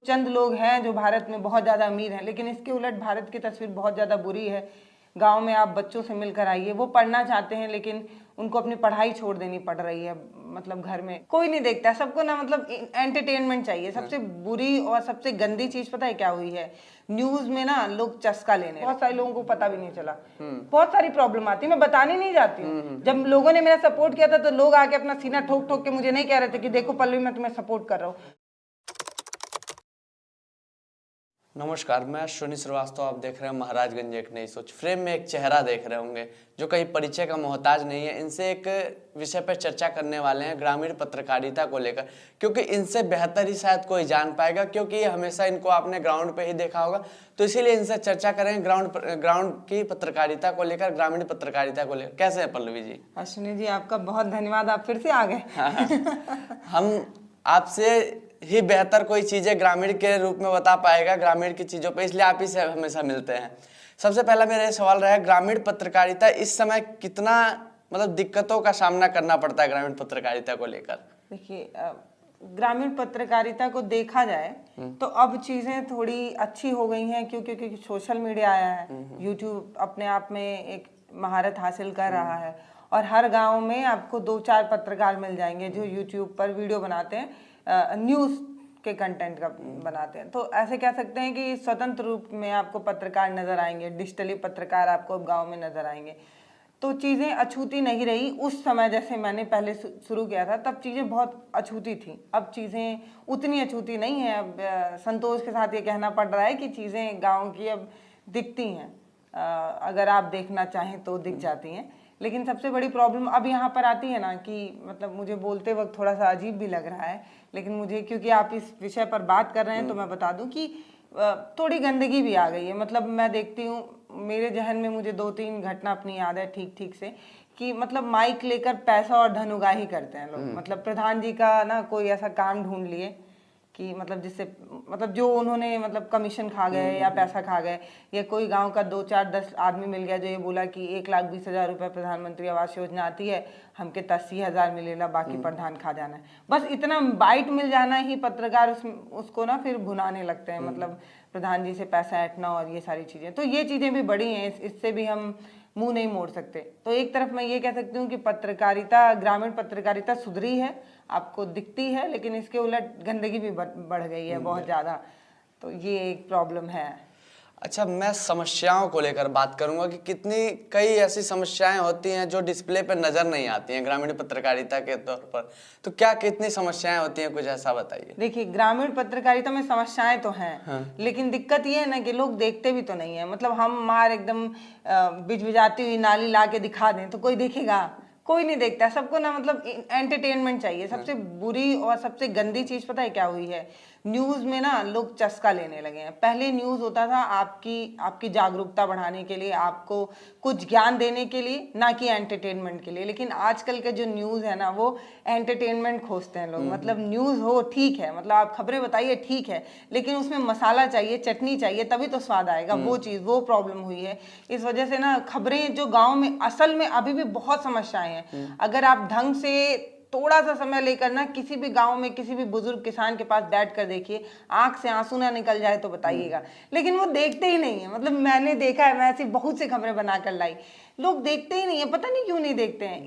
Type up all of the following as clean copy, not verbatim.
चंद लोग हैं जो भारत में बहुत ज़्यादा अमीर हैं, लेकिन इसके उलट भारत की तस्वीर बहुत ज़्यादा बुरी है। गांव में आप बच्चों से मिलकर आइए, वो पढ़ना चाहते हैं लेकिन उनको अपनी पढ़ाई छोड़ देनी पड़ रही है। मतलब घर में कोई नहीं देखता, सबको ना मतलब एंटरटेनमेंट चाहिए। सबसे बुरी और सबसे गंदी चीज पता है क्या हुई है? न्यूज में ना लोग चस्का लेने, बहुत सारे लोगों को पता भी नहीं चला। बहुत सारी प्रॉब्लम आती है, मैं बताने नहीं जाती हूँ। जब लोगों ने मेरा सपोर्ट किया था तो लोग आके अपना सीना ठोक ठोक के मुझे नहीं कह रहे थे कि देखो पल्लवी मैं तुम्हें सपोर्ट कर रहा हूँ। नमस्कार, मैं अश्विनी श्रीवास्तव। आप देख रहे हैं महाराजगंज एक नई सोच। फ्रेम में एक चेहरा देख रहे होंगे जो कहीं परिचय का मोहताज नहीं है। इनसे एक विषय पर चर्चा करने वाले हैं, ग्रामीण पत्रकारिता को लेकर, क्योंकि इनसे बेहतर ही शायद कोई जान पाएगा, क्योंकि हमेशा इनको आपने ग्राउंड पे ही देखा होगा। तो इसीलिए इनसे चर्चा करेंगे ग्राउंड की पत्रकारिता को लेकर, ग्रामीण पत्रकारिता को लेकर। कैसे है पल्लवी जी? अश्विनी जी आपका बहुत धन्यवाद, आप फिर से आ गए। हम आपसे ही बेहतर कोई चीजें ग्रामीण के रूप में बता पाएगा, ग्रामीण की चीजों पे, इसलिए आप ही से हमेशा मिलते हैं। सबसे पहला मेरा ये सवाल रहा है, ग्रामीण पत्रकारिता इस समय कितना मतलब दिक्कतों का सामना करना पड़ता है ग्रामीण पत्रकारिता को लेकर? देखिए, ग्रामीण पत्रकारिता को देखा जाए तो अब चीजें थोड़ी अच्छी हो गई हैं, क्योंकि सोशल मीडिया आया है। यूट्यूब अपने आप में एक महारत हासिल कर रहा है और हर गांव में आपको 2-4 पत्रकार मिल जाएंगे जो यूट्यूब पर वीडियो बनाते हैं, न्यूज़ के कंटेंट का बनाते हैं। तो ऐसे कह सकते हैं कि स्वतंत्र रूप में आपको पत्रकार नज़र आएंगे, डिजिटली पत्रकार आपको गांव में नज़र आएंगे। तो चीज़ें अछूती नहीं रही उस समय, जैसे मैंने पहले शुरू किया था तब चीज़ें बहुत अछूती थी। अब चीज़ें उतनी अछूती नहीं है। अब संतोष के साथ ये कहना पड़ रहा है कि चीज़ें गाँव की अब दिखती हैं, अगर आप देखना चाहें तो दिख जाती हैं। लेकिन सबसे बड़ी प्रॉब्लम अब यहाँ पर आती है ना कि मतलब मुझे बोलते वक्त थोड़ा सा अजीब भी लग रहा है, लेकिन मुझे क्योंकि आप इस विषय पर बात कर रहे हैं तो मैं बता दूं कि थोड़ी गंदगी भी आ गई है। मतलब मैं देखती हूँ, मेरे जहन में मुझे 2-3 घटना अपनी याद है ठीक से, कि मतलब माइक लेकर पैसा और धन उगाही करते हैं लोग। मतलब प्रधान जी का ना कोई ऐसा काम ढूंढ लिए कि मतलब जिससे मतलब जो उन्होंने मतलब कमीशन खा गए या पैसा खा गए, या कोई गांव का 2-4-10 आदमी मिल गया जो ये बोला कि 1,20,000 रुपये प्रधानमंत्री आवास योजना आती है, हमके 80,000 मिलेगा, बाकी प्रधान खा जाना है। बस इतना बाइट मिल जाना ही पत्रकार उसको ना फिर भुनाने लगते हैं। मतलब प्रधान जी से पैसा ऐंठना और ये सारी चीज़ें, तो ये चीज़ें भी बड़ी हैं, इससे भी हम मुंह नहीं मोड़ सकते। तो एक तरफ मैं ये कह सकती हूँ कि पत्रकारिता, ग्रामीण पत्रकारिता सुधरी है, आपको दिखती है, लेकिन इसके उलट गंदगी भी बढ़ गई है बहुत ज़्यादा। तो ये एक प्रॉब्लम है। अच्छा, मैं समस्याओं को लेकर बात करूंगा कि कई ऐसी समस्याएं होती हैं जो डिस्प्ले पर नजर नहीं आती हैं ग्रामीण पत्रकारिता के तौर पर। तो क्या कितनी समस्याएं होती हैं, कुछ ऐसा बताइए। देखिए, ग्रामीण पत्रकारिता में समस्याएं तो हैं, लेकिन दिक्कत ये है ना कि लोग देखते भी तो नहीं है। मतलब हम मार एकदम बिजबिजाती हुई नाली ला के दिखा दें तो कोई देखेगा? कोई नहीं देखता। सबको ना मतलब एंटरटेनमेंट चाहिए। सबसे बुरी और सबसे गंदी चीज पता है क्या हुई है? न्यूज में ना लोग चस्का लेने लगे हैं। पहले न्यूज होता था आपकी जागरूकता बढ़ाने के लिए, आपको कुछ ज्ञान देने के लिए, ना कि एंटरटेनमेंट के लिए। लेकिन आजकल के जो न्यूज है ना, वो एंटरटेनमेंट खोजते हैं लोग। मतलब न्यूज हो ठीक है, मतलब आप खबरें बताइए ठीक है, लेकिन उसमें मसाला चाहिए, चटनी चाहिए, तभी तो स्वाद आएगा। वो चीज, वो प्रॉब्लम हुई है। इस वजह से ना खबरें जो गाँव में असल में अभी भी बहुत समस्याएं हैं। अगर आप ढंग से थोड़ा सा समय लेकर ना किसी भी गांव में किसी भी बुजुर्ग किसान के पास बैठ कर देखिए, आंख से आंसू ना निकल जाए तो बताइएगा। लेकिन वो देखते ही नहीं है। मतलब मैंने देखा है, मैं ऐसी बहुत सी खबरें बनाकर लाई, लोग देखते ही नहीं है। पता नहीं क्यों नहीं देखते हैं।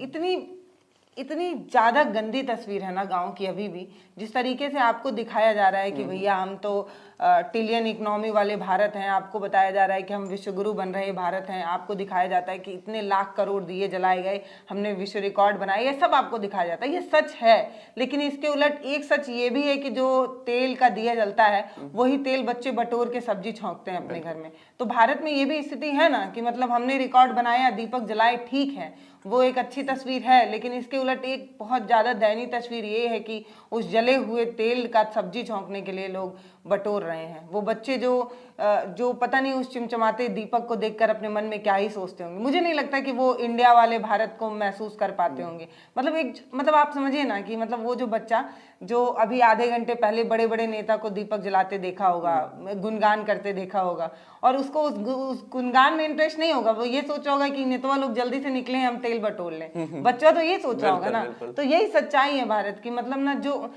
इतनी ज़्यादा गंदी तस्वीर है ना गांव की अभी भी। जिस तरीके से आपको दिखाया जा रहा है कि भैया हम तो ट्रिलियन इकोनॉमी वाले भारत हैं, आपको बताया जा रहा है कि हम विश्वगुरु बन रहे भारत हैं, आपको दिखाया जाता है कि इतने लाख करोड़ दिए जलाए गए, हमने विश्व रिकॉर्ड बनाया, ये सब आपको दिखाया जाता है। ये सच है, लेकिन इसके उलट एक सच ये भी है कि जो तेल का दिया जलता है वही तेल बच्चे बटोर के सब्जी छौंकते हैं अपने घर में। तो भारत में ये भी स्थिति है ना कि मतलब हमने रिकॉर्ड बनाया, दीपक जलाए, ठीक है, वो एक अच्छी तस्वीर है, लेकिन इसके उलट एक बहुत ज़्यादा दयनीय तस्वीर ये है कि उस जले हुए तेल का सब्जी छौंकने के लिए लोग बटोर रहे हैं। वो बच्चे जो पता नहीं उस चिमचमाते दीपक को देखकर अपने मन में क्या ही सोचते होंगे। मुझे नहीं लगता कि वो इंडिया वाले भारत को महसूस कर पाते होंगे। मतलब आप समझिए ना कि मतलब वो जो बच्चा जो अभी आधे घंटे पहले बड़े बड़े नेता को दीपक जलाते देखा होगा, गुणगान करते देखा होगा, और उसको उस गुणगान में इंटरेस्ट नहीं होगा। वो ये सोचा होगा कि नेता लोग जल्दी से निकले, हम तेल बटोर लें। बच्चा तो ये सोचा होगा ना। तो यही सच्चाई है भारत की। मतलब ना जो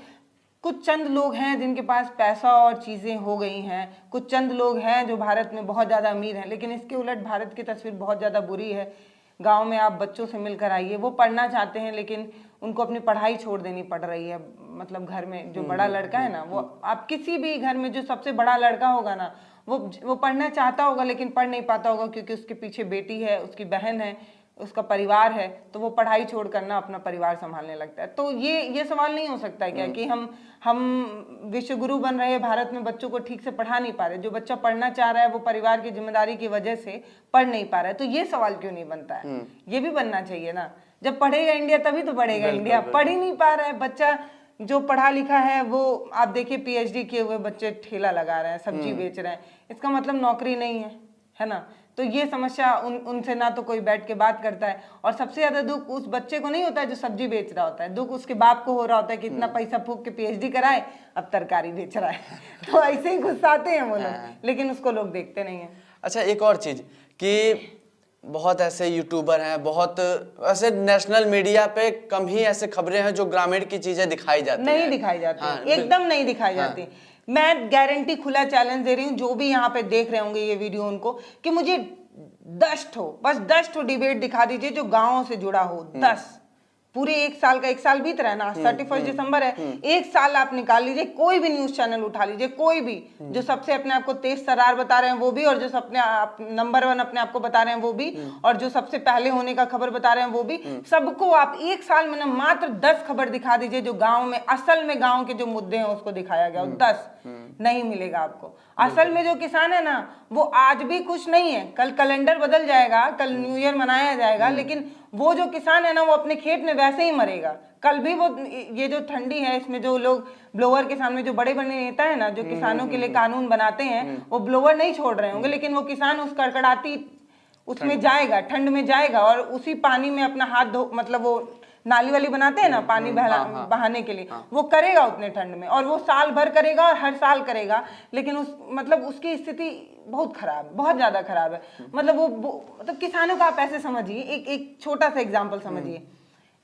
कुछ चंद लोग हैं जिनके पास पैसा और चीज़ें हो गई हैं, कुछ चंद लोग हैं जो भारत में बहुत ज़्यादा अमीर हैं, लेकिन इसके उलट भारत की तस्वीर बहुत ज़्यादा बुरी है। गांव में आप बच्चों से मिलकर आइए, वो पढ़ना चाहते हैं लेकिन उनको अपनी पढ़ाई छोड़ देनी पड़ रही है। मतलब घर में जो बड़ा लड़का है ना, वो आप किसी भी घर में जो सबसे बड़ा लड़का होगा ना, वो पढ़ना चाहता होगा लेकिन पढ़ नहीं पाता होगा, क्योंकि उसके पीछे बेटी है, उसकी बहन है, उसका परिवार है, तो वो पढ़ाई छोड़ कर ना अपना परिवार संभालने लगता है। तो ये सवाल नहीं हो सकता है क्या कि हम विश्व गुरु बन रहे हैं, भारत में बच्चों को ठीक से पढ़ा नहीं पा रहे। जो बच्चा पढ़ना चाह रहा है वो परिवार की जिम्मेदारी की वजह से पढ़ नहीं पा रहा है, तो ये सवाल क्यों नहीं बनता है? ये भी बनना चाहिए ना। जब पढ़ेगा इंडिया तभी तो बढ़ेगा इंडिया। पढ़ ही नहीं पा रहा है बच्चा, जो पढ़ा लिखा है वो आप देखिए पीएचडी किए हुए बच्चे ठेला लगा रहे हैं, सब्जी बेच रहे हैं, इसका मतलब नौकरी नहीं है ना। तो ये समस्या उनसे ना तो कोई बैठ के बात करता है, और सबसे ज्यादा दुख उस बच्चे को नहीं होता है जो सब्जी बेच रहा होता है, दुख उसके बाप को हो रहा होता है कि इतना पैसा फूक के पीएचडी कराए, अब तरकारी बेच रहा है। तो ऐसे ही गुस्साते हैं वो लोग, लेकिन उसको लोग देखते नहीं है। अच्छा, एक और चीज कि बहुत ऐसे यूट्यूबर हैं, बहुत ऐसे नेशनल मीडिया पे कम ही ऐसे खबरें हैं जो ग्रामीण की चीजें दिखाई जाती हैं। नहीं दिखाई जाती, एकदम नहीं दिखाई जाती। मैं गारंटी, खुला चैलेंज दे रही हूँ, जो भी यहाँ पे देख रहे होंगे ये वीडियो उनको, कि मुझे 10 ठो डिबेट दिखा दीजिए जो गाँव से जुड़ा हो। 10 पूरे 1 साल का, 1 साल बीत रहा है ना, 31 दिसंबर है, 1 साल आप निकाल लीजिए, कोई भी न्यूज चैनल उठा लीजिए, कोई भी जो सबसे अपने आप को तेज तर्रार बता रहे हैं वो भी, और जो अपने आप नंबर 1 अपने आप को बता रहे हैं वो भी, और जो सबसे पहले होने का खबर बता रहे हैं वो भी, सबको आप 1 साल में ना मात्र 10 खबर दिखा दीजिए जो गाँव में, असल में गाँव के जो मुद्दे हैं उसको दिखाया गया। 10 नहीं मिलेगा आपको। असल में जो किसान है ना, वो आज भी खुश नहीं है। कल कैलेंडर बदल जाएगा, कल न्यू ईयर मनाया जाएगा, लेकिन वो जो किसान है ना, वो अपने खेत में वैसे ही मरेगा। कल भी वो, ये जो ठंडी है इसमें जो लोग ब्लोअर के सामने, जो बड़े बड़े नेता है ना, जो किसानों के लिए कानून बनाते हैं, वो ब्लोअर नहीं छोड़ रहे होंगे, लेकिन वो किसान उस कड़कड़ाती उसमें जाएगा, ठंड में जाएगा, और उसी पानी में अपना हाथ धो, मतलब वो नाली वाली बनाते हैं ना पानी बहाने के लिए, वो करेगा उतने ठंड में, और वो साल भर करेगा और हर साल करेगा, लेकिन मतलब उसकी स्थिति बहुत खराब है, बहुत ज्यादा खराब है। मतलब वो मतलब किसानों का आप ऐसे समझिए, एक छोटा सा एग्जांपल समझिए,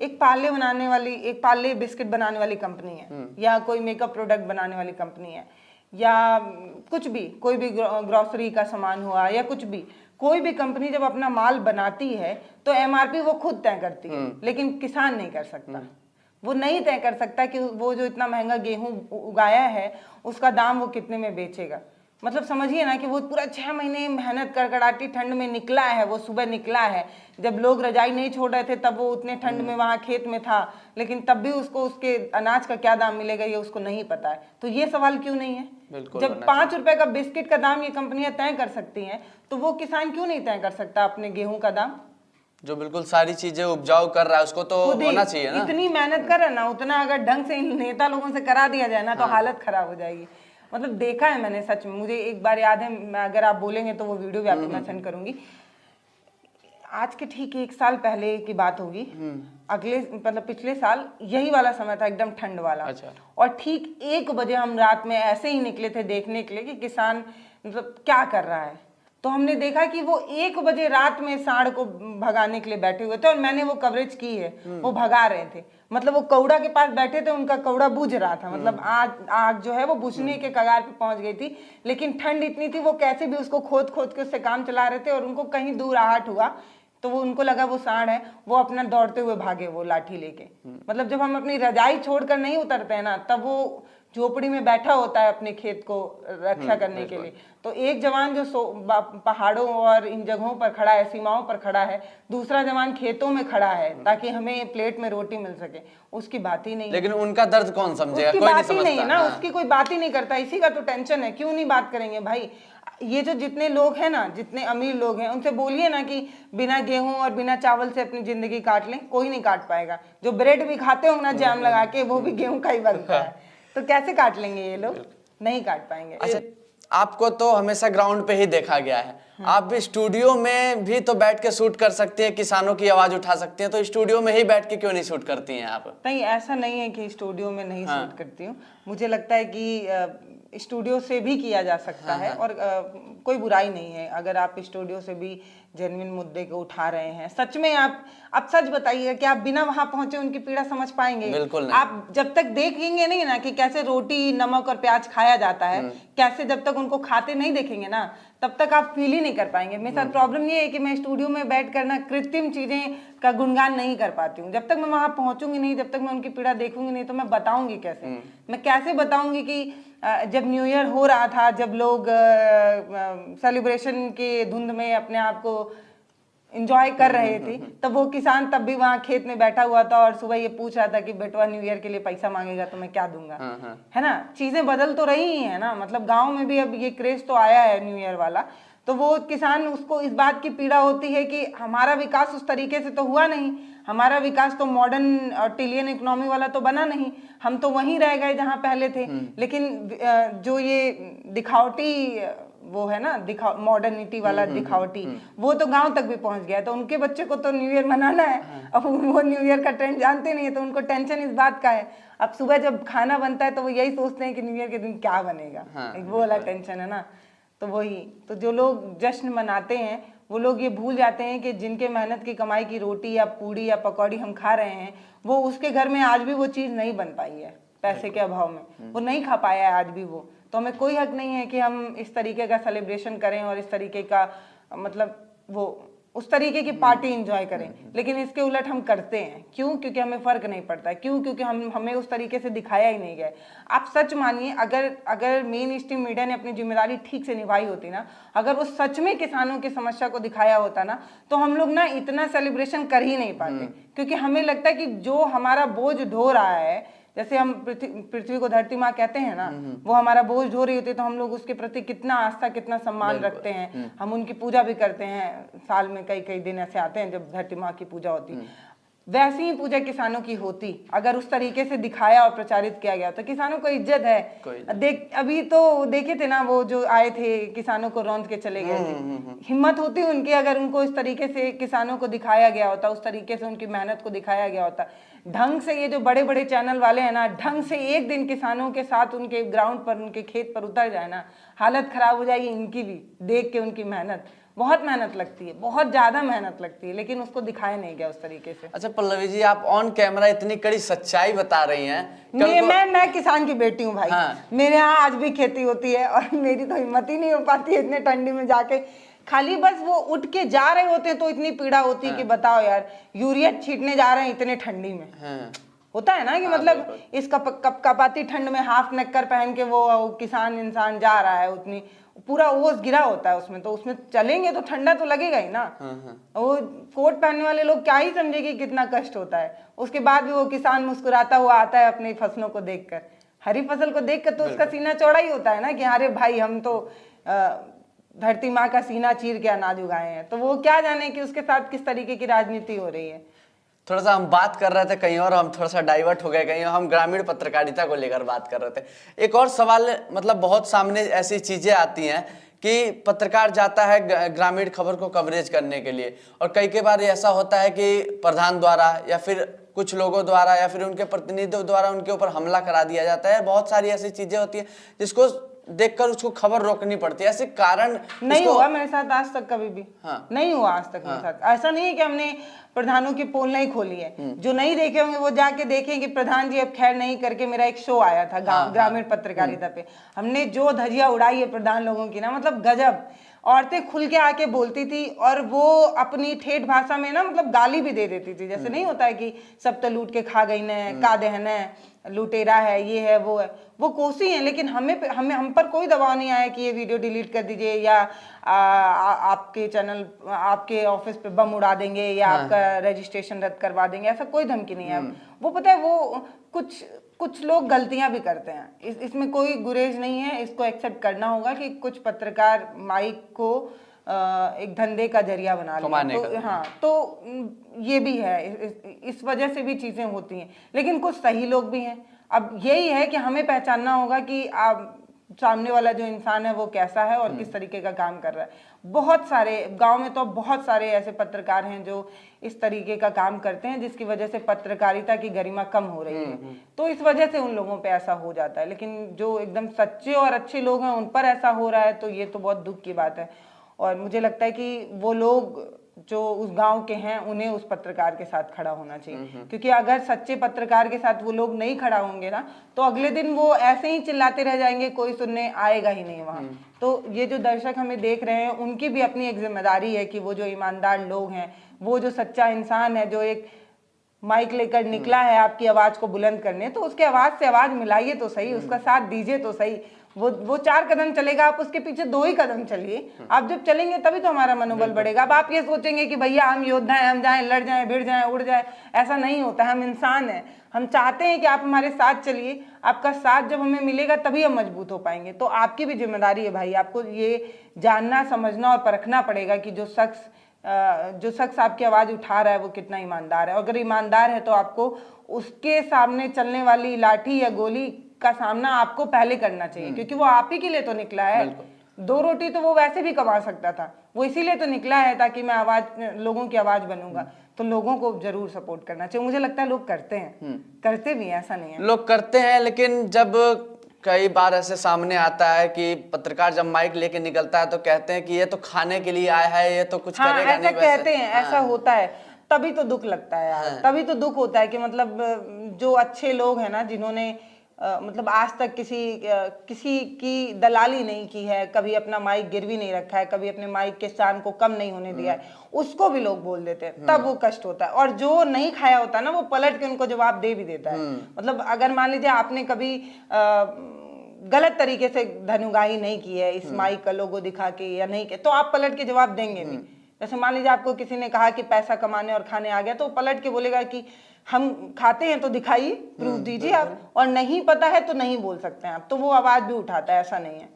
एक पार्ले बिस्किट बनाने वाली कंपनी है, या कोई मेकअप प्रोडक्ट बनाने वाली कंपनी है, या कुछ भी, कोई भी ग्रोसरी का सामान हुआ, या कुछ भी, कोई भी कंपनी जब अपना माल बनाती है तो एमआरपी वो खुद तय करती है, लेकिन किसान नहीं कर सकता। वो नहीं तय कर सकता कि वो जो इतना महंगा गेहूं उगाया है उसका दाम वो कितने में बेचेगा। मतलब समझिए ना कि वो पूरा 6 महीने मेहनत कड़कड़ाती ठंड में निकला है, वो सुबह निकला है, जब लोग रजाई नहीं छोड़ रहे थे तब वो उतने ठंड में वहाँ खेत में था, लेकिन तब भी उसको उसके अनाज का क्या दाम मिलेगा ये उसको नहीं पता है। तो ये सवाल क्यों नहीं है? जब 5 रुपए का बिस्किट का दाम ये कंपनियां तय कर सकती हैं, तो वो किसान क्यों नहीं तय कर सकता अपने गेहूं का दाम? जो बिल्कुल सारी चीजें उपजाऊ कर रहा है उसको तो होना चाहिए ना। इतनी मेहनत कर रहा है ना, उतना अगर ढंग से इन नेता लोगों से करा दिया जाए ना, तो हालत खराब हो जाएगी। मतलब देखा है मैंने, सच में मुझे एक बार याद है, अगर आप बोलेंगे तो वो वीडियो भी आपको मैं सेंड करूंगी। आज के ठीक 1 साल पहले की बात होगी, अगले मतलब पिछले साल यही वाला समय था, एकदम ठंड वाला। अच्छा। और ठीक 1 बजे हम रात में ऐसे ही निकले थे देखने के लिए कि किसान मतलब क्या कर रहा है। तो हमने देखा कि वो 1 बजे रात में सांड को भगाने के लिए बैठे हुए थे, और मैंने वो कवरेज की है, वो भगा रहे थे। मतलब वो कौड़ा के पास बैठे थे, उनका कौड़ा बुझ रहा था, मतलब आग जो है वो बुझने के कगार पे पहुंच गई थी, लेकिन ठंड इतनी थी वो कैसे भी उसको खोद खोद के उससे काम चला रहे थे। और उनको कहीं दूर आहट हुआ तो वो उनको लगा वो सांड है, वो अपना दौड़ते हुए भागे वो लाठी लेके। मतलब जब हम अपनी रजाई छोड़कर नहीं उतरते हैं ना, तब वो झोपड़ी में बैठा होता है अपने खेत को रक्षा करने के लिए। तो एक जवान जो पहाड़ों और इन जगहों पर खड़ा है, सीमाओं पर खड़ा है, दूसरा जवान खेतों में खड़ा है ताकि हमें प्लेट में रोटी मिल सके, उसकी बात ही नहीं। लेकिन उनका दर्द कौन समझेगा? उसकी बात ही नहीं है ना, उसकी कोई बात ही नहीं करता। इसी का तो टेंशन है, क्यों नहीं बात करेंगे भाई? ये जो जितने लोग हैं ना, जितने अमीर लोग हैं, उनसे बोलिए ना कि बिना गेहूं और बिना चावल से अपनी जिंदगी काट लें, कोई नहीं काट पाएगा। जो ब्रेड भी खाते हो ना जैम लगा के, वो भी गेहूं का ही बनता है, तो कैसे काट लेंगे ये लोग? नहीं काट पाएंगे। अच्छा, आपको तो हमेशा ग्राउंड पे ही देखा गया है, आप भी स्टूडियो में भी तो बैठ के शूट कर सकती हैं, किसानों की आवाज उठा सकती हैं, तो स्टूडियो में ही बैठ के क्यों नहीं शूट करती हैं आप? नहीं, ऐसा नहीं है कि स्टूडियो में नहीं शूट करती हूँ। मुझे लगता है कि स्टूडियो से भी किया जा सकता है और कोई बुराई नहीं है अगर आप स्टूडियो से भी जेन्युइन मुद्दे को उठा रहे हैं। सच में आप सच बताइए कि आप बिना वहां पहुंचे उनकी पीड़ा समझ पाएंगे? बिल्कुल नहीं। आप जब तक देखेंगे नहीं ना कि कैसे रोटी नमक और प्याज खाया जाता है, कैसे जब तक उनको खाते नहीं देखेंगे ना तब तक आप फील ही नहीं कर पाएंगे। मेरे साथ प्रॉब्लम ये है कि मैं स्टूडियो में बैठ कर ना कृत्रिम चीजें का गुणगान नहीं कर पाती हूँ। जब तक मैं वहां पहुंचूंगी नहीं, जब तक मैं उनकी पीड़ा देखूंगी नहीं, तो मैं बताऊंगी कैसे? मैं कैसे बताऊंगी कि जब न्यू ईयर हो रहा था, जब लोग सेलिब्रेशन के धुंध में अपने आप को इंजॉय कर रहे थे, तब वो किसान तब भी वहां खेत में बैठा हुआ था और सुबह ये पूछ रहा था कि बेटवा न्यू ईयर के लिए पैसा मांगेगा तो मैं क्या दूंगा? है ना? चीजें बदल तो रही ही है ना। मतलब गांव में भी अब ये क्रेज तो आया है न्यू ईयर वाला, तो वो किसान उसको इस बात की पीड़ा होती है कि हमारा विकास उस तरीके से तो हुआ नहीं, हमारा विकास तो मॉडर्न और टिलियन इकोनॉमी वाला तो बना नहीं, हम तो वहीं रह गए जहां पहले थे। लेकिन जो ये दिखावटी वो है ना, मॉडर्निटी वाला दिखावटी, वो तो गांव तक भी पहुंच गया। तो उनके बच्चे को तो न्यू ईयर मनाना है, अब वो न्यू ईयर का ट्रेंड जानते नहीं है, तो उनको टेंशन इस बात का है। अब सुबह जब खाना बनता है तो वो यही सोचते हैं कि न्यू ईयर के दिन क्या बनेगा, वो वाला टेंशन है ना। तो वही, तो जो लोग जश्न मनाते हैं वो लोग ये भूल जाते हैं कि जिनके मेहनत की कमाई की रोटी या पूड़ी या पकौड़ी हम खा रहे हैं, वो उसके घर में आज भी वो चीज़ नहीं बन पाई है पैसे के अभाव में, वो नहीं खा पाया है आज भी वो। तो हमें कोई हक नहीं है कि हम इस तरीके का सेलिब्रेशन करें और इस तरीके का मतलब वो उस तरीके की पार्टी एंजॉय करें। लेकिन इसके उलट हम करते हैं। क्यों? क्योंकि हमें फर्क नहीं पड़ता। क्यों? क्योंकि हमें उस तरीके से दिखाया ही नहीं गया। आप सच मानिए, अगर मेन स्ट्रीम मीडिया ने अपनी जिम्मेदारी ठीक से निभाई होती ना, अगर वो सच में किसानों की समस्या को दिखाया होता ना, तो हम लोग ना इतना सेलिब्रेशन कर ही नहीं पाते। क्योंकि हमें लगता है कि जो हमारा बोझ ढो रहा है, जैसे हम पृथ्वी को धरती माँ कहते हैं ना, वो हमारा बोझ ढो रही होती है, तो हम लोग उसके प्रति कितना आस्था, कितना सम्मान रखते हैं। हम उनकी पूजा भी करते हैं, साल में कई कई दिन ऐसे आते हैं जब धरती माँ की पूजा होती। वैसी ही पूजा किसानों की होती अगर उस तरीके से दिखाया और प्रचारित किया गया। तो किसानों को इज्जत है। अभी तो देखे थे ना, वो जो आए थे किसानों को रौंद के चले गए थे। हिम्मत होती उनकी, अगर उनको इस तरीके से किसानों को दिखाया गया होता, उस तरीके से उनकी मेहनत को दिखाया गया होता ढंग से। ये जो बड़े बड़े चैनल वाले हैं ना, ढंग से एक दिन किसानों के साथ उनके ग्राउंड पर, उनके खेत पर उतर जाए ना, हालत खराब हो जाएगी इनकी भी। देख के उनकी मेहनत, बहुत मेहनत लगती है, बहुत ज्यादा मेहनत लगती है, लेकिन उसको दिखाया नहीं गया उस तरीके से। अच्छा पल्लवी जी, आप ऑन कैमरा इतनी कड़ी सच्चाई बता रही हैं। मैं किसान की बेटी हूँ भाई। मेरे यहाँ आज भी खेती होती है और मेरी तो हिम्मत ही नहीं हो पाती है इतने ठंडी में जाके। खाली बस वो उठ के जा रहे होते हैं तो इतनी पीड़ा होती है कि बताओ यार, यूरिया छीटने जा रहे हैं इतने ठंडी में। होता है ना कि मतलब इस कपाती ठंड में हाफ नेकर पहन के वो किसान इंसान जा रहा है, उतनी पूरा ओस गिरा होता है उसमें, तो उसमें चलेंगे तो ठंडा तो लगेगा ही ना। वो कोट पहनने वाले लोग क्या ही समझे कि कितना कष्ट होता है। उसके बाद भी वो किसान मुस्कुराता हुआ आता है अपनी फसलों को देखकर, हरी फसल को देखकर, तो उसका सीना चौड़ा ही होता है ना कि अरे भाई हम तो धरती माँ का सीना चीर के अनाज उगाए हैं। तो वो क्या जाने कि उसके साथ किस तरीके की राजनीति हो रही है। थोड़ा सा हम बात कर रहे थे कहीं और, हम थोड़ा सा डाइवर्ट हो गए कहीं, हम ग्रामीण पत्रकारिता को लेकर बात कर रहे थे। एक और सवाल, मतलब बहुत सामने ऐसी चीजें आती हैं कि पत्रकार जाता है ग्रामीण खबर को कवरेज करने के लिए, और कई बार ऐसा होता है कि प्रधान द्वारा या फिर कुछ लोगों द्वारा या फिर उनके प्रतिनिधियों द्वारा उनके ऊपर हमला करा दिया जाता है। बहुत सारी ऐसी चीजें होती हैं जिसको देखकर उसको खबर रोकनी पड़ती है। ऐसे कारण नहीं हुआ मेरे साथ आज तक, कभी भी नहीं हुआ आज तक मेरे साथ। ऐसा नहीं है कि हमने प्रधानों की पोल नहीं खोली है। जो नहीं देखे होंगे वो जाके देखें कि प्रधान जी अब खैर नहीं करके मेरा एक शो आया था ग्रामीण पत्रकारिता पे, हमने जो धजिया उड़ाई है प्रधान लोगों की ना, मतलब गजब। औरतें खुल के आके बोलती थी और वो अपनी ठेठ भाषा में ना मतलब गाली भी दे देती थी। जैसे नहीं होता है कि सब तो लूट के खा गई ने, का दहन है, लुटेरा है, ये है वो है, वो कोसी है। लेकिन हम पर कोई दबाव नहीं आया कि ये वीडियो डिलीट कर दीजिए या आपके चैनल, आपके ऑफिस पे बम उड़ा देंगे या आपका रजिस्ट्रेशन रद्द करवा देंगे, ऐसा कोई धमकी नहीं है। वो पता है, वो कुछ लोग गलतियां भी करते हैं, इसमें कोई गुरेज नहीं है। इसको एक्सेप्ट करना होगा कि कुछ पत्रकार माइक को एक धंधे का जरिया बना लें। तो हाँ, तो ये भी है, इस वजह से भी चीजें होती हैं। लेकिन कुछ सही लोग भी हैं। अब यही है कि हमें पहचानना होगा कि आप सामने वाला जो इंसान है वो कैसा है और किस तरीके का काम कर रहा है। बहुत सारे गांव में तो बहुत सारे ऐसे पत्रकार हैं जो इस तरीके का काम करते हैं, जिसकी वजह से पत्रकारिता की गरिमा कम हो रही है। तो इस वजह से उन लोगों पे ऐसा हो जाता है, लेकिन जो एकदम सच्चे और अच्छे लोग हैं उन पर ऐसा हो रहा है, तो ये तो बहुत दुख की बात है। और मुझे लगता है कि वो लोग जो उस गांव के हैं उन्हें उस पत्रकार के साथ खड़ा होना चाहिए, क्योंकि अगर सच्चे पत्रकार के साथ वो लोग नहीं खड़ा होंगे ना, तो अगले दिन वो ऐसे ही चिल्लाते रह जाएंगे, कोई सुनने आएगा ही नहीं वहां। तो ये जो दर्शक हमें देख रहे हैं उनकी भी अपनी एक जिम्मेदारी है कि वो जो ईमानदार लोग हैं, वो जो सच्चा इंसान है, जो एक माइक लेकर निकला है आपकी आवाज को बुलंद करने, तो उसके आवाज से आवाज मिलाइए तो सही, उसका साथ दीजिए तो सही। वो 4 कदम चलेगा, आप उसके पीछे 2 ही कदम चलिए। आप जब चलेंगे तभी तो हमारा मनोबल बढ़ेगा। अब आप ये सोचेंगे कि भैया हम योद्धा हैं, हम जाएं, लड़ जाएं, भिड़ जाएं, उड़ जाएं, ऐसा नहीं होता। हम इंसान हैं, हम चाहते हैं कि आप हमारे साथ चलिए। आपका साथ जब हमें मिलेगा तभी हम मजबूत हो पाएंगे। तो आपकी भी जिम्मेदारी है भाई, आपको ये जानना, समझना और परखना पड़ेगा कि जो शख्स आपकी आवाज उठा रहा है वो कितना ईमानदार है। अगर ईमानदार है तो आपको उसके सामने चलने वाली लाठी या गोली का सामना आपको पहले करना चाहिए, क्योंकि वो आप ही के लिए तो निकला है। 2 रोटी तो वो वैसे भी कमा सकता था, वो इसीलिए तो निकला है ताकि मैं लोगों की आवाज बनूंगा। तो लोगों को जरूर सपोर्ट करना चाहिए। मुझे लगता है लोग करते हैं, करते भी हैं, ऐसा नहीं है। लोग करते हैं, लेकिन जब कई बार ऐसे सामने आता है कि पत्रकार जब माइक लेके निकलता है तो कहते हैं कि ये तो खाने के लिए आया है, ये तो कुछ करेगा ऐसा नहीं, कहते हैं, ऐसा होता है। तभी तो दुख लगता है यार, तभी तो दुख होता है कि मतलब जो अच्छे लोग हैं ना, जिन्होंने मतलब आज तक किसी की दलाली नहीं की है, कभी अपना माइक गिरवी नहीं रखा है, कभी अपने माइक के शान को कम नहीं होने दिया है, उसको भी लोग बोल देते हैं, तब वो कष्ट होता है। और जो नहीं खाया होता ना, वो पलट के उनको जवाब दे भी देता है। मतलब अगर मान लीजिए आपने कभी गलत तरीके से धनुगाही नहीं की है, इस माइक का लोगो दिखा के या नहीं के, तो आप पलट के जवाब देंगे भी। जैसे मान लीजिए आपको किसी ने कहा कि पैसा कमाने और खाने आ गया, तो पलट के बोलेगा कि हम खाते हैं तो दिखाइए, प्रूफ दीजिए आप, और नहीं पता है तो नहीं बोल सकते हैं आप। तो वो आवाज भी उठाता है, ऐसा नहीं है।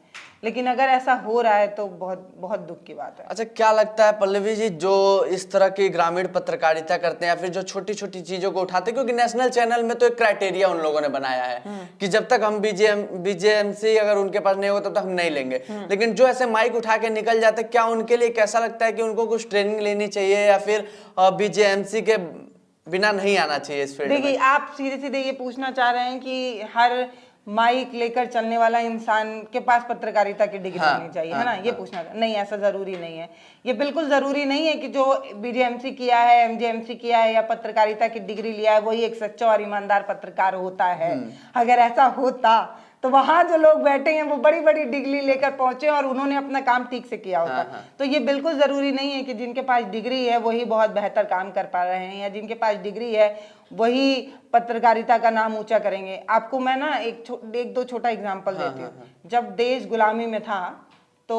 लेकिन अगर ऐसा हो रहा है तो बहुत बहुत दुख की बात है। अच्छा, क्या लगता है पल्लवी जी, जो इस तरह की ग्रामीण पत्रकारिता करते हैं या फिर जो छोटी छोटी चीजों को उठाते हैं, क्योंकि नेशनल चैनल में तो एक क्राइटेरिया उन लोगों ने बनाया है कि जब तक हम बीजेएमसी अगर उनके पास नहीं होगा तब तक हम नहीं लेंगे, लेकिन जो ऐसे माइक उठा के निकल जाते, क्या उनके लिए कैसा लगता है कि उनको कुछ ट्रेनिंग लेनी चाहिए या फिर बीजेएमसी के बिना नहीं आना चाहिए इस फील्ड में? देखिए, आप सीधे सीधे ये पूछना चाह रहे हैं कि हर माइक लेकर चलने वाला इंसान के पास पत्रकारिता की डिग्री होनी चाहिए, है ना? ये पूछना नहीं, ऐसा जरूरी नहीं है। ये बिल्कुल जरूरी नहीं है कि जो बीजेएमसी किया है, एमजेएमसी किया है या पत्रकारिता की डिग्री लिया है वही एक सच्चा और ईमानदार पत्रकार होता है। अगर ऐसा होता तो वहां जो लोग बैठे हैं वो बड़ी बड़ी डिग्री लेकर पहुंचे और उन्होंने अपना काम ठीक से किया होता। तो ये बिल्कुल जरूरी नहीं है कि जिनके पास डिग्री है वही बहुत बेहतर काम कर पा रहे हैं, या जिनके पास डिग्री है वही पत्रकारिता का नाम ऊंचा करेंगे। आपको मैं ना एक दो छोटा एग्जांपल देती हूँ। जब देश गुलामी में था तो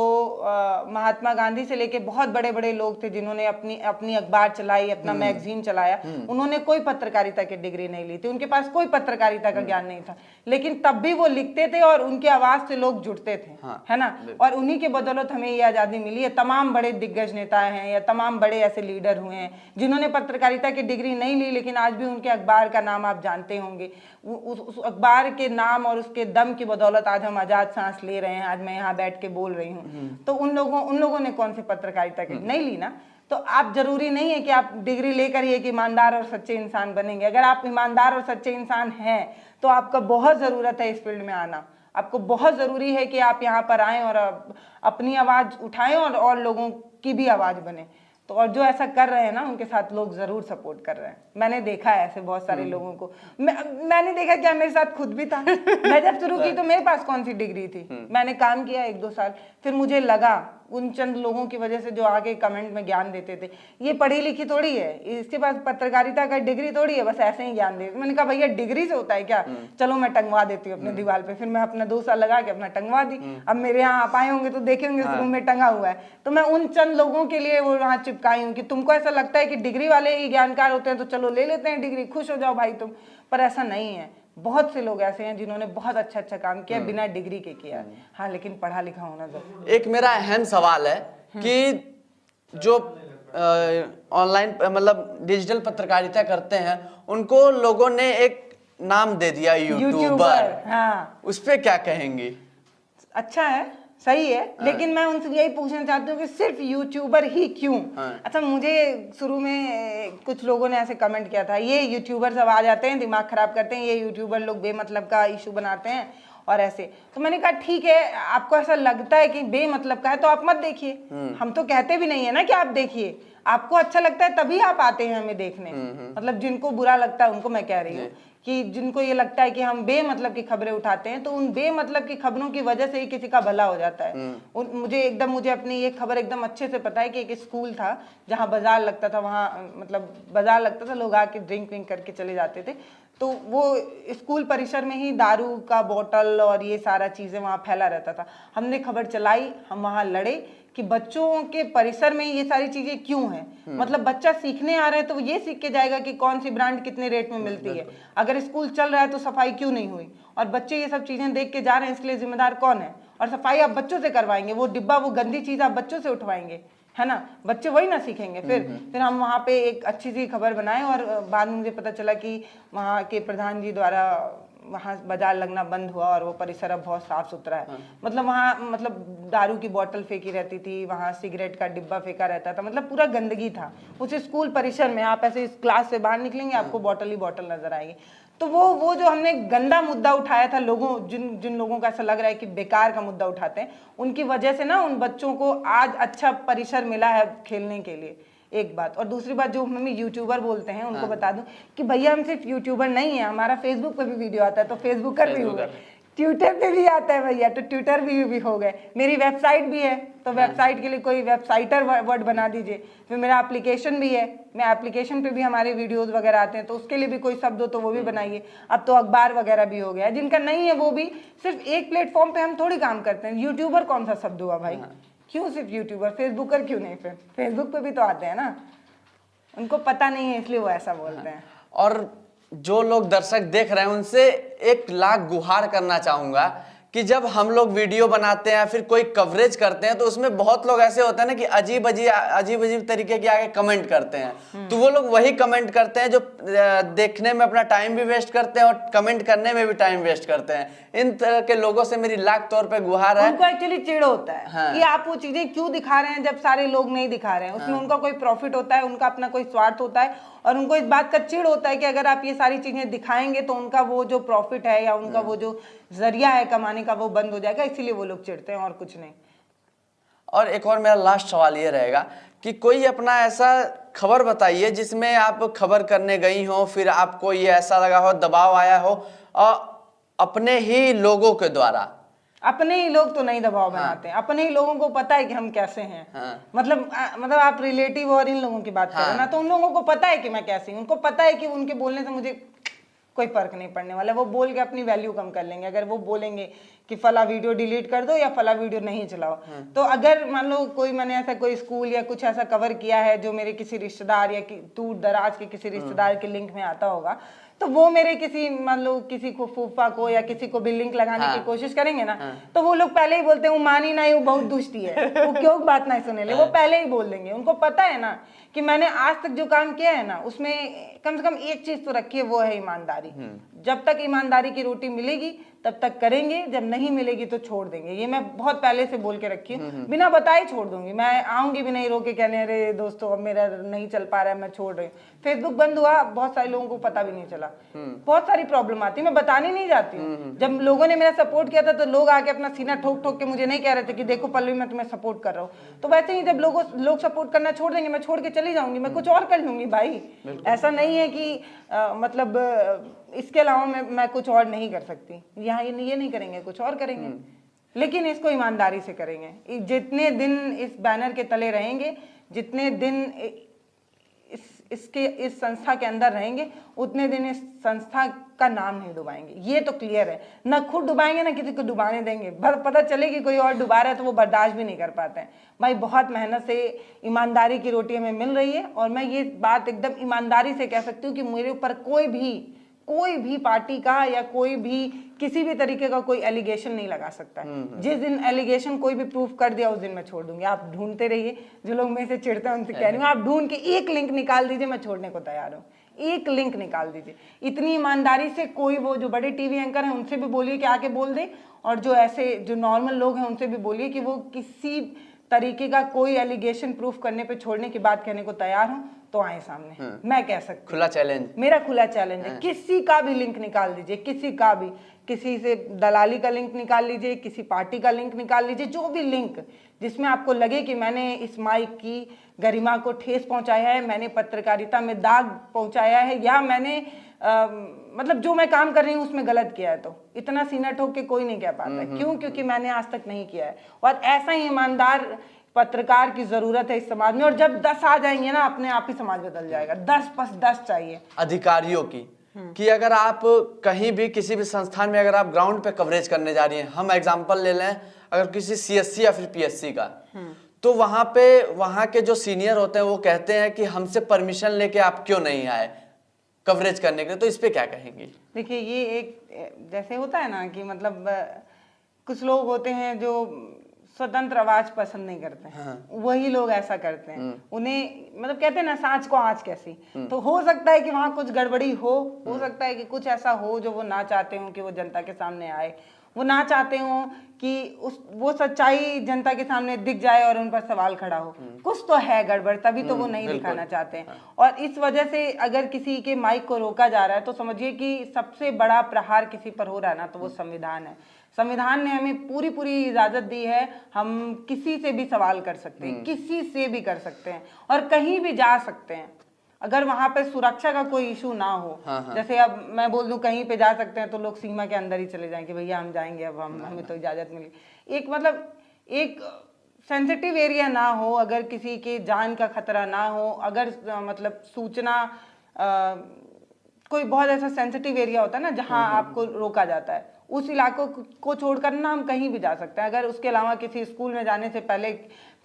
महात्मा गांधी से लेके बहुत बड़े बड़े लोग थे जिन्होंने अपनी अखबार चलाई, अपना मैगजीन चलाया। उन्होंने कोई पत्रकारिता की डिग्री नहीं ली थी, उनके पास कोई पत्रकारिता का ज्ञान नहीं था, लेकिन तब भी वो लिखते थे और उनकी आवाज से लोग जुड़ते थे, है ना? और उन्हीं के बदौलत हमें ये आजादी मिली है। तमाम बड़े दिग्गज नेता हैं या तमाम बड़े ऐसे लीडर हुए हैं जिन्होंने पत्रकारिता की डिग्री नहीं ली, लेकिन आज भी उनके अखबार का नाम आप जानते होंगे। उस अखबार के नाम और उसके दम की बदौलत आज हम आजाद सांस ले रहे हैं, आज मैं यहाँ बैठ के बोल रही हूँ। तो उन लोगों ने कौन सी पत्रकारिता की नहीं ली ना। तो आप जरूरी नहीं है कि आप डिग्री लेकर ही एक ईमानदार और सच्चे इंसान बनेंगे। अगर आप ईमानदार और सच्चे इंसान हैं तो आपका बहुत जरूरत है इस फील्ड में आना। आपको बहुत जरूरी है कि आप यहाँ पर आएं और अपनी आवाज उठाएं और लोगों की भी आवाज बने। तो और जो ऐसा कर रहे हैं ना उनके साथ लोग जरूर सपोर्ट कर रहे हैं। मैंने देखा है ऐसे बहुत सारे लोगों को। मैंने देखा, क्या मेरे साथ खुद भी था। मैं जब शुरू की तो मेरे पास कौन सी डिग्री थी, मैंने काम किया 1-2 साल, फिर मुझे लगा उन चंद लोगों की वजह से जो आगे कमेंट में ज्ञान देते थे, ये पढ़ी लिखी थोड़ी है, इसके पास पत्रकारिता का डिग्री थोड़ी है, बस ऐसे ही ज्ञान दे। मैंने कहा भैया डिग्री से होता है क्या, चलो मैं टंगवा देती हूँ अपने दीवार पे। फिर मैं अपना 2 साल लगा के अपना टंगवा दी। अब मेरे यहाँ आप आए होंगे तो देखे होंगे उस रूम में टंगा हुआ है। तो मैं उन चंद लोगों के लिए वो वहाँ चिपकाई हूँ कि तुमको ऐसा लगता है कि डिग्री वाले ही ज्ञानकार होते हैं तो चलो ले लेते हैं डिग्री, खुश हो जाओ भाई तुम, पर ऐसा नहीं है। बहुत से लोग ऐसे हैं जिन्होंने बहुत अच्छा काम किया बिना डिग्री के किया। हाँ, लेकिन पढ़ा लिखा होना जरूरी। एक मेरा अहम सवाल है कि जो ऑनलाइन मतलब डिजिटल पत्रकारिता करते हैं उनको लोगों ने एक नाम दे दिया यूट्यूबर। हाँ, उस पे क्या कहेंगे? अच्छा है, सही है, लेकिन मैं उनसे यही पूछना चाहती हूँ कि सिर्फ यूट्यूबर ही क्यों? अच्छा, मुझे शुरू में कुछ लोगों ने ऐसे कमेंट किया था, ये यूट्यूबर सब आ जाते हैं, दिमाग खराब करते हैं, ये यूट्यूबर लोग बेमतलब का इशू बनाते हैं और ऐसे। तो मैंने कहा ठीक है, आपको ऐसा लगता है कि बेमतलब का है तो आप मत देखिए, हम तो कहते भी नहीं है ना कि आप देखिए, आपको अच्छा लगता है तभी आप आते हैं हमें देखने। मतलब जिनको बुरा लगता है उनको मैं कह रही हूँ कि जिनको ये लगता है कि हम बेमतलब की खबरें उठाते हैं, तो उन बेमतलब की खबरों की वजह से ही किसी का भला हो जाता है। मुझे अपनी ये खबर एकदम अच्छे से पता है कि एक स्कूल था जहाँ बाजार लगता था, वहाँ मतलब बाजार लगता था, लोग आके ड्रिंक विंक करके चले जाते थे। तो वो स्कूल परिसर में ही दारू का बोतल और ये सारा चीज़ें वहाँ फैला रहता था। हमने खबर चलाई, हम वहाँ लड़े कि बच्चों के परिसर में ये सारी चीजें क्यों हैं। मतलब बच्चा सीखने आ रहा है तो वो ये सीख के जाएगा कि कौन सी ब्रांड कितने रेट में मिलती है। अगर स्कूल चल रहा है तो सफाई क्यों नहीं हुई, और बच्चे ये सब चीजें देख के जा रहे हैं, इसके लिए जिम्मेदार कौन है? और सफाई आप बच्चों से करवाएंगे, वो डिब्बा, वो गंदी चीज आप बच्चों से उठवाएंगे, है ना? बच्चे वही ना सीखेंगे। फिर हम वहाँ पे एक अच्छी सी खबर बनाए और बाद में मुझे पता चला कि वहाँ के प्रधान जी द्वारा वहाँ बाजार लगना बंद हुआ और वो परिसर अब बहुत साफ सुथरा है। मतलब वहाँ मतलब दारू की बोतल फेंकी रहती थी, वहाँ सिगरेट का डिब्बा फेंका रहता था, मतलब पूरा गंदगी था उस स्कूल परिसर में। आप ऐसे इस क्लास से बाहर निकलेंगे, आपको बोतल ही बोतल नजर आएगी। तो वो जो हमने गंदा मुद्दा उठाया था, लोगों जिन लोगों को ऐसा लग रहा है कि बेकार का मुद्दा उठाते हैं, उनकी वजह से ना उन बच्चों को आज अच्छा परिसर मिला है खेलने के लिए, एक बात। और दूसरी बात, जो हमें यूट्यूबर बोलते हैं उनको बता दूं कि भैया हम सिर्फ यूट्यूबर नहीं है, हमारा फेसबुक पे भी वीडियो आता है, तो फेसबुकर भी हो गए, ट्विटर पे भी आता है भैया, तो ट्विटर भी हो गए, मेरी वेबसाइट भी है, तो वेबसाइट के लिए कोई वेबसाइटर वर्ड बना दीजिए। फिर मेरा एप्लीकेशन भी है, मैं एप्लीकेशन पे भी हमारे वीडियोस वगैरह आते हैं, तो उसके लिए भी कोई शब्द हो तो वो भी बनाइए। अब तो अखबार वगैरह भी हो गया, जिनका नहीं है वो भी, सिर्फ एक प्लेटफॉर्म पे हम थोड़ी काम करते हैं। यूट्यूबर कौन सा शब्द हुआ भाई? क्यों सिर्फ यूट्यूबर? फेसबुकर क्यों नहीं? फिर फेसबुक पे भी तो आते हैं ना, उनको पता नहीं है इसलिए वो ऐसा बोलते हैं। और जो लोग दर्शक देख रहे हैं उनसे एक लाख गुहार करना चाहूंगा कि जब हम लोग वीडियो बनाते हैं फिर कोई कवरेज करते हैं तो उसमें बहुत लोग ऐसे होते हैं ना कि अजीब अजीब तरीके के आगे कमेंट करते हैं। तो वो लोग वही कमेंट करते हैं जो देखने में अपना टाइम भी वेस्ट करते हैं और कमेंट करने में भी टाइम वेस्ट करते हैं। इन तरह के लोगों से मेरी लाख तौर पे गुहार है। उनको एक्चुअली चिढ़ होता है कि आप वो चीजें क्यों दिखा रहे हैं जब सारे लोग नहीं दिखा रहे हैं। उसमें उनका कोई प्रॉफिट होता है, उनका अपना कोई स्वार्थ होता है, और उनको इस बात का चिढ़ होता है कि अगर आप ये सारी चीजें दिखाएंगे तो उनका वो जो प्रॉफिट है या उनका वो जो जरिया है कमाने का वो बंद हो जाएगा, इसीलिए वो लोग चिढ़ते हैं और कुछ नहीं। और एक और मेरा लास्ट सवाल ये रहेगा कि कोई अपना ऐसा खबर बताइए जिसमें आप खबर करने गई हो, फिर आपको ये ऐसा लगा हो, दबाव आया हो और अपने ही लोगों के द्वारा। अपने ही लोग तो नहीं दबाव बनाते हैं, अपने ही लोगों को पता है कि हम कैसे हैं। मतलब आप रिलेटिव और इन लोगों की बात कर रहे हैं ना, तो उन लोगों को पता है कि मैं कैसी हूँ, उनको पता है कि उनके बोलने से मुझे कोई फर्क नहीं पड़ने वाला। वो बोल के अपनी वैल्यू कम कर लेंगे। अगर वो बोलेंगे कि फला वीडियो डिलीट कर दो या फला वीडियो नहीं चलाओ, तो अगर मान लो मैंने ऐसा कोई स्कूल या कुछ ऐसा कवर किया है जो मेरे किसी रिश्तेदार या दूर दराज के किसी रिश्तेदार के लिंक में आता होगा, तो वो मेरे किसी मान लो किसी को फूफा को या किसी को भी लिंक लगाने की कोशिश करेंगे ना, तो वो लोग पहले ही बोलते हैं वो मानी ना, वो बहुत दुष्टी है, वो क्यों बात नहीं सुने ले, वो पहले ही बोल देंगे। उनको पता है ना कि मैंने आज तक जो काम किया है ना उसमें कम से कम एक चीज तो रखी है, वो है ईमानदारी। जब तक ईमानदारी की रोटी मिलेगी तब तक करेंगे, जब नहीं मिलेगी तो छोड़ देंगे। ये मैं बहुत पहले से बोल के रखी हूँ, बिना बताए छोड़ दूंगी। मैं आऊंगी भी नहीं रो के कहने अरे दोस्तों अब मेरा नहीं चल पा रहा है, मैं छोड़ रही हूँ। फेसबुक बंद हुआ, बहुत सारे लोगों को पता भी नहीं चला, बहुत सारी प्रॉब्लम आती है, मैं बताने नहीं जाती हूँ। जब लोगों ने मेरा सपोर्ट किया था तो लोग आके अपना सीना ठोक ठोक के मुझे नहीं कह रहे थे कि देखो पल्लवी मैं तुम्हें सपोर्ट कर रहा हूँ। तो वैसे ही जब लोग सपोर्ट करना छोड़ देंगे, मैं छोड़ के चली जाऊंगी, मैं कुछ और कर लूंगी भाई। ऐसा नहीं है कि मतलब इसके अलावा मैं कुछ और नहीं कर सकती। यहाँ ये नहीं करेंगे, कुछ और करेंगे, लेकिन इसको ईमानदारी से करेंगे। जितने दिन इस बैनर के तले रहेंगे, जितने दिन इस संस्था के अंदर रहेंगे, उतने दिन इस संस्था का नाम नहीं डुबाएंगे। ये तो क्लियर है, ना खुद डुबाएंगे ना किसी को डुबाने देंगे। पता चले कि कोई और डुबा रहा है तो वो बर्दाश्त भी नहीं कर पाते हैं। भाई बहुत मेहनत से ईमानदारी की रोटी हमें मिल रही है, और मैं ये बात एकदम ईमानदारी से कह सकती हूँ कि मेरे ऊपर कोई भी पार्टी का या कोई भी किसी भी तरीके का कोई एलिगेशन नहीं लगा सकता है। जिस दिन एलिगेशन कोई भी प्रूफ कर दिया उस दिन मैं छोड़ दूंगी। आप ढूंढते रहिए, जो लोग मेरे से चिढ़ते हैं उनसे कह रही हूँ, आप ढूंढ के एक लिंक निकाल दीजिए, मैं छोड़ने को तैयार हूँ। एक लिंक निकाल दीजिए। इतनी ईमानदारी से कोई, वो जो बड़े टीवी एंकर हैं उनसे भी बोलिए कि आके बोल दे, और जो ऐसे जो नॉर्मल लोग हैं उनसे भी बोलिए कि वो किसी तरीके का कोई एलिगेशन प्रूफ करने पे छोड़ने की बात कहने को तैयार हूं तो आए सामने। मैं कह सकती हूँ, खुला चैलेंज, मेरा खुला चैलेंज है। किसी का भी लिंक निकाल दीजिए, किसी का भी, किसी से दलाली का लिंक निकाल लीजिए, किसी पार्टी का लिंक निकाल लीजिए, जो भी लिंक जिसमें आपको लगे कि मैंने इस माइक की गरिमा को ठेस पहुंचाया है, मैंने पत्रकारिता में दाग पहुंचाया है, या मैंने मतलब जो मैं काम कर रही हूँ उसमें गलत किया है, तो इतना सीना ठोक के कोई नहीं कह पाता है। क्यों? क्योंकि मैंने आज तक नहीं किया है। और ऐसा ही ईमानदार पत्रकार की जरूरत है इस समाज में। और जब 10 आ जाएंगे ना, अपने आप ही समाज बदल जाएगा। 10 + 10 चाहिए अधिकारियों की, कि अगर आप कहीं भी किसी भी संस्थान में अगर आप ग्राउंड पे कवरेज करने जा रही हैं, हम एग्जांपल ले लें अगर किसी सीएससी या फिर पीएससी का, तो वहां पे वहां के जो सीनियर होते हैं वो कहते हैं कि हमसे परमिशन लेके आप क्यों नहीं आए कवरेज करने के लिए, तो इस पे क्या कहेंगी? देखिए, ये एक जैसे होता है ना कि मतलब कुछ लोग होते हैं जो स्वतंत्र आवाज पसंद नहीं करते हैं। हाँ। वही लोग ऐसा करते हैं। उन्हें मतलब कहते हैं ना, सांच को आँच कैसी। तो हो सकता है कि वहां कुछ गड़बड़ी हो सकता है कि कुछ ऐसा हो जो वो ना चाहते हो कि वो जनता के सामने आए, वो ना चाहते हो कि वो सच्चाई जनता के सामने दिख जाए और उन पर सवाल खड़ा हो। कुछ तो है गड़बड़, तभी तो वो नहीं दिखाना चाहते हैं। और इस वजह से अगर किसी के माइक को रोका जा रहा है तो समझिए कि सबसे बड़ा प्रहार किसी पर हो रहा है ना, तो वो संविधान है। संविधान ने हमें पूरी इजाजत दी है, हम किसी से भी सवाल कर सकते हैं, किसी से भी कर सकते हैं, और कहीं भी जा सकते हैं अगर वहां पे सुरक्षा का कोई इशू ना हो। हाँ। जैसे अब मैं बोल दूं कहीं पे जा सकते हैं तो लोग सीमा के अंदर ही चले जाएंगे, भैया हम जाएंगे, अब हमें तो इजाजत मिली। एक मतलब एक सेंसिटिव एरिया ना हो, अगर किसी के जान का खतरा ना हो, अगर मतलब सूचना कोई बहुत ऐसा सेंसिटिव एरिया होता है ना जहां आपको रोका जाता है, उस इलाकों को छोड़कर ना हम कहीं भी जा सकते हैं। अगर उसके अलावा किसी स्कूल में जाने से पहले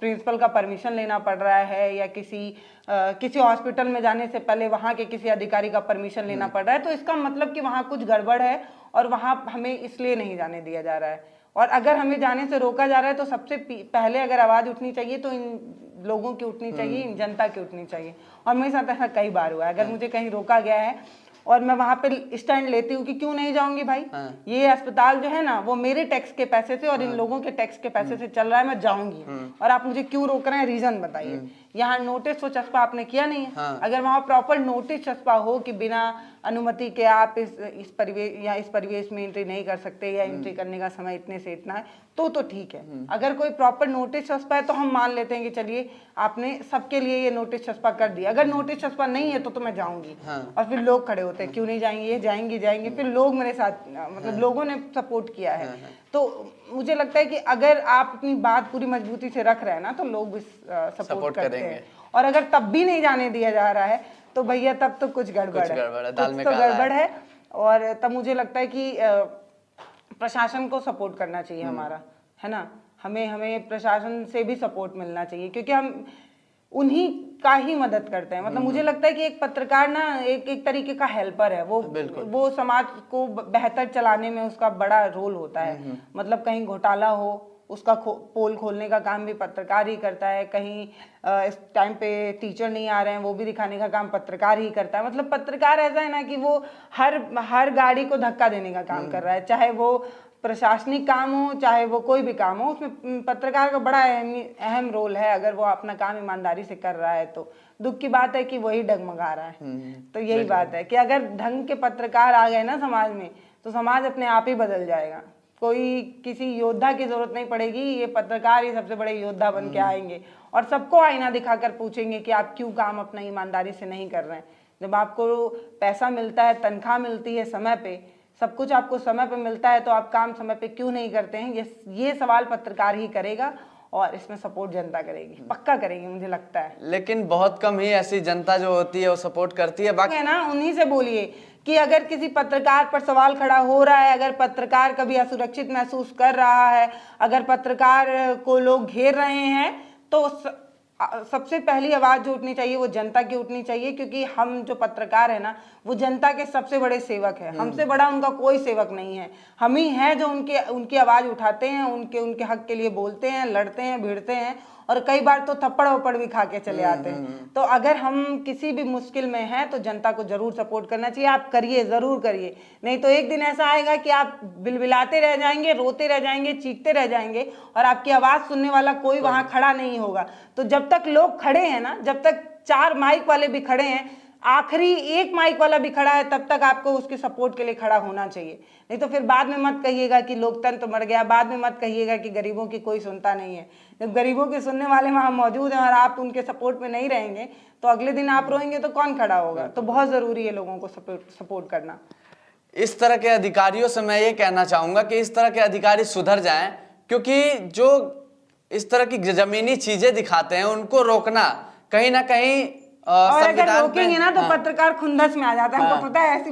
प्रिंसिपल का परमिशन लेना पड़ रहा है, या किसी हॉस्पिटल में जाने से पहले वहाँ के किसी अधिकारी का परमिशन लेना पड़ रहा है, तो इसका मतलब कि वहाँ कुछ गड़बड़ है और वहाँ हमें इसलिए नहीं जाने दिया जा रहा है। और अगर हमें जाने से रोका जा रहा है तो सबसे पहले अगर आवाज़ उठनी चाहिए तो इन लोगों की उठनी चाहिए, इन जनता की उठनी चाहिए। और मेरे साथ ऐसा कई बार हुआ है, अगर मुझे कहीं रोका गया है और मैं वहां पे स्टैंड लेती हूँ कि क्यों नहीं जाऊंगी भाई। ये अस्पताल जो है ना वो मेरे टैक्स के पैसे से और इन लोगों के टैक्स के पैसे से चल रहा है, मैं जाऊंगी। और आप मुझे क्यों रोक रहे हैं, रीजन बताइए। यहाँ नोटिस तो चस्पा आपने किया नहीं है। अगर वहाँ प्रॉपर नोटिस चस्पा हो कि बिना अनुमति के आप इस परिवेश में एंट्री नहीं कर सकते, या एंट्री करने का समय इतने से इतना है, तो ठीक है। अगर कोई प्रॉपर नोटिस चस्पा है तो हम मान लेते हैं कि चलिए आपने सबके लिए ये नोटिस चस्पा कर दिया। अगर नोटिस चस्पा नहीं है तो मैं जाऊंगी। और फिर लोग खड़े होते हैं, क्यों नहीं जाएंगे, जाएंगे। फिर लोग मेरे साथ मतलब लोगों ने सपोर्ट किया है। तो मुझे लगता है कि अगर आप अपनी बात पूरी मजबूती से रख रहे हैं ना तो लोग भी सपोर्ट करते हैं। और अगर तब भी नहीं जाने दिया जा रहा है तो भैया तब तो कुछ गड़बड़ है। और तब मुझे लगता है कि प्रशासन को सपोर्ट करना चाहिए हमारा, है ना। हमें प्रशासन से भी सपोर्ट मिलना चाहिए, क्योंकि हम उन्हीं का ही मदद करते हैं। मतलब मुझे लगता है कि एक पत्रकार ना एक तरीके का हेल्पर है। वो समाज को बेहतर चलाने में उसका बड़ा रोल होता है। मतलब कहीं घोटाला हो, उसका पोल खोलने का काम भी पत्रकार ही करता है। कहीं इस टाइम पे टीचर नहीं आ रहे हैं, वो भी दिखाने का काम पत्रकार ही करता है। मतलब पत्रकार ऐसा है ना कि वो हर गाड़ी को धक्का देने का काम कर रहा है, चाहे वो प्रशासनिक काम हो, चाहे वो कोई भी काम हो, उसमें पत्रकार का बड़ा अहम रोल है। अगर वो अपना काम ईमानदारी से कर रहा है तो दुख की बात है कि वही डगमगा रहा है। तो यही बात है कि अगर ढंग के पत्रकार आ गए ना समाज में तो समाज अपने आप ही बदल जाएगा। कोई किसी योद्धा की जरूरत नहीं पड़ेगी, ये पत्रकार ही सबसे बड़े योद्धा बन के आएंगे और सबको आईना दिखाकर पूछेंगे कि आप क्यों काम अपना ईमानदारी से नहीं कर रहे हैं। जब आपको पैसा मिलता है, तनख्वाह मिलती है समय पे, सब कुछ आपको समय पे मिलता है, तो आप काम समय पे क्यों नहीं करते हैं? ये सवाल पत्रकार ही करेगा और इसमें सपोर्ट जनता करेगी, पक्का करेगी मुझे लगता है। लेकिन बहुत कम ही ऐसी जनता जो होती है वो सपोर्ट करती है। बाकी है ना, उन्हीं से बोलिए कि अगर किसी पत्रकार पर सवाल खड़ा हो रहा है, अगर पत्रकार कभी असुरक्षित महसूस कर रहा है, अगर पत्रकार को लोग घेर रहे हैं, तो सबसे पहली आवाज जो उठनी चाहिए वो जनता की उठनी चाहिए। क्योंकि हम जो पत्रकार है ना वो जनता के सबसे बड़े सेवक है। हमसे बड़ा उनका कोई सेवक नहीं है। हम ही हैं जो उनकी आवाज उठाते हैं, उनके हक के लिए बोलते हैं, लड़ते हैं, भिड़ते हैं और कई बार तो थप्पड़ वप्पड़ भी खा के चले आते हैं। तो अगर हम किसी भी मुश्किल में हैं तो जनता को जरूर सपोर्ट करना चाहिए। आप करिए, जरूर करिए, नहीं तो एक दिन ऐसा आएगा कि आप बिलबिलाते रह जाएंगे, रोते रह जाएंगे, चीखते रह जाएंगे और आपकी आवाज सुनने वाला कोई वहां खड़ा नहीं होगा। तो जब तक लोग खड़े हैं ना, जब तक 4 माइक वाले भी खड़े हैं, आखिरी 1 माइक वाला भी खड़ा है, तब तक आपको उसके सपोर्ट के लिए खड़ा होना चाहिए। नहीं तो फिर बाद में मत कहिएगा कि लोकतंत्र मर गया, बाद में मत कहिएगा कि गरीबों की कोई सुनता नहीं है। जब गरीबों के सुनने वाले वहां मौजूद हैं और आप उनके सपोर्ट में नहीं रहेंगे तो अगले दिन आप रोएंगे तो कौन खड़ा होगा। तो बहुत जरूरी है लोगों को सपोर्ट करना। इस तरह के अधिकारियों से मैं ये कहना चाहूंगा कि इस तरह के अधिकारी सुधर जाएं, क्योंकि जो इस तरह की जमीनी चीजें दिखाते हैं उनको रोकना कहीं ना कहीं और अगर रोकेंगे ना तो पत्रकार खुंदस में आ जाता है। हमको पता है ऐसी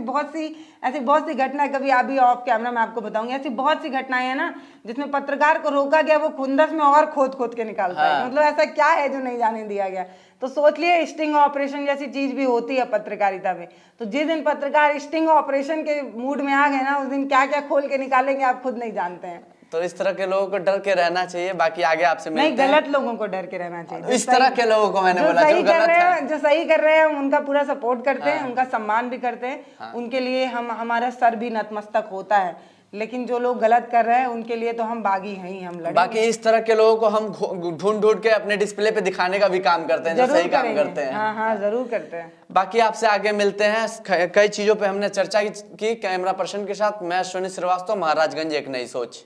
बहुत सी घटना, कभी अभी ऑफ कैमरा मैं आपको बताऊंगी, ऐसी बहुत सी घटनाएं हैं ना जिसमें पत्रकार को रोका गया, वो खुंदस में और खोद के निकालता है। मतलब ऐसा क्या है जो नहीं जाने दिया गया। तो सोच लिए स्टिंग ऑपरेशन जैसी चीज भी होती है पत्रकारिता में। तो जिस दिन पत्रकार स्टिंग ऑपरेशन के मूड में आ गए ना, उस दिन क्या क्या खोल के निकालेंगे आप खुद नहीं जानते हैं। तो इस तरह के लोगों को डर के रहना चाहिए। बाकी आगे आपसे मिलते हैं। नहीं, गलत लोगों को डर के रहना चाहिए। इस तरह के लोगों को मैंने बोला जो सही कर रहे हैं हम उनका पूरा सपोर्ट करते हैं, उनका सम्मान भी करते हैं। उनके लिए हमारा सर भी नतमस्तक होता है। लेकिन जो लोग गलत कर रहे हैं उनके लिए तो हम बागी हैं ही, हम लड़ेंगे। बाकी इस तरह के लोगों को हम ढूंढ के अपने डिस्प्ले पे दिखाने का भी काम करते हैं, जो सही काम करते हैं। हाँ, जरूर करते हैं। बाकी आपसे आगे मिलते हैं। कई चीजों पे हमने चर्चा की कैमरा पर्सन के साथ। मैं शोनी श्रीवास्तव, महाराजगंज एक नई सोच।